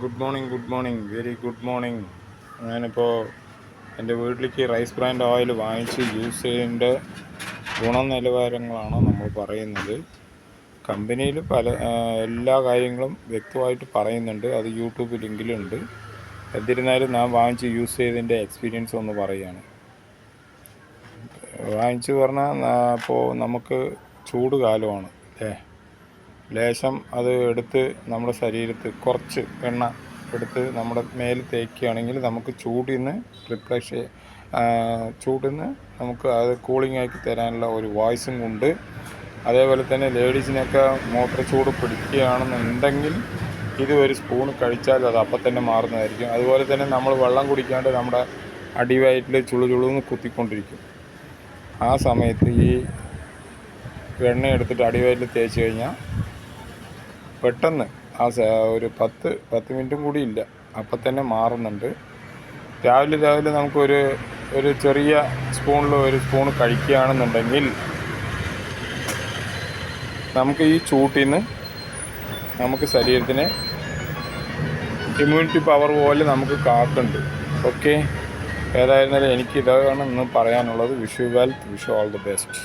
Good morning very good morning. ഞാനിപ്പോൾ എൻ്റെ വീട്ടിലേക്ക് റൈസ് ബ്രാൻഡ് ഓയിൽ വാങ്ങിച്ച് യൂസ് ചെയ്യേണ്ട ഗുണനിലവാരങ്ങളാണ് നമ്മൾ പറയുന്നത്. കമ്പനിയിൽ എല്ലാ കാര്യങ്ങളും വ്യക്തമായിട്ട് പറയുന്നുണ്ട്. അത് യൂട്യൂബ് ലിങ്കിലുണ്ട്. എന്നിരുന്നാലും ഞാൻ വാങ്ങിച്ച് യൂസ് ചെയ്തതിൻ്റെ എക്സ്പീരിയൻസ് ഒന്ന് പറയുകയാണ്. വാങ്ങിച്ച് പറഞ്ഞാൽ ഇപ്പോൾ നമുക്ക് ചൂട് കാലമാണ് അല്ലേ. ലേശം അത് എടുത്ത് നമ്മുടെ ശരീരത്തിൽ കുറച്ച് എണ്ണ എടുത്ത് നമ്മുടെ മേൽ തേക്കുകയാണെങ്കിൽ നമുക്ക് ചൂടിന്ന് ചൂടിന്ന് നമുക്ക് അത് കൂളിംഗ് ആക്കി തരാനുള്ള ഒരു വോയിസും ഉണ്ട്. അതേപോലെ തന്നെ ലേഡീസിനൊക്കെ മോട്ടർ ചൂട് പിടിക്കുകയാണെന്നുണ്ടെങ്കിൽ ഇത് ഒരു സ്പൂൺ കഴിച്ചാൽ അത് അപ്പം തന്നെ മാറുന്നതായിരിക്കും. അതുപോലെ തന്നെ നമ്മൾ വെള്ളം കുടിക്കാണ്ട് നമ്മുടെ അടിവയറ്റിൽ ചുളുചുളുന്ന് കുത്തിക്കൊണ്ടിരിക്കും. ആ സമയത്ത് ഈ എണ്ണ എടുത്തിട്ട് അടിവയറ്റിൽ തേച്ച് കഴിഞ്ഞാൽ പെട്ടെന്ന് ഒരു 10 മിനിറ്റും കൂടി ഇല്ല, അപ്പം തന്നെ മാറുന്നുണ്ട്. രാവിലെ നമുക്കൊരു ചെറിയ സ്പൂണിൽ ഒരു സ്പൂൺ കഴിക്കുകയാണെന്നുണ്ടെങ്കിൽ നമുക്ക് ഈ ചൂട്ടിന്ന് നമുക്ക് ശരീരത്തിന് ഇമ്മ്യൂണിറ്റി പവർ പോലെ നമുക്ക് കാക്കുന്നുണ്ട്. ഓക്കെ, ഏതായിരുന്നാലും എനിക്ക് ഇതാണ് ഇന്ന് പറയാനുള്ളത്. Wish you wealth, wish all the best.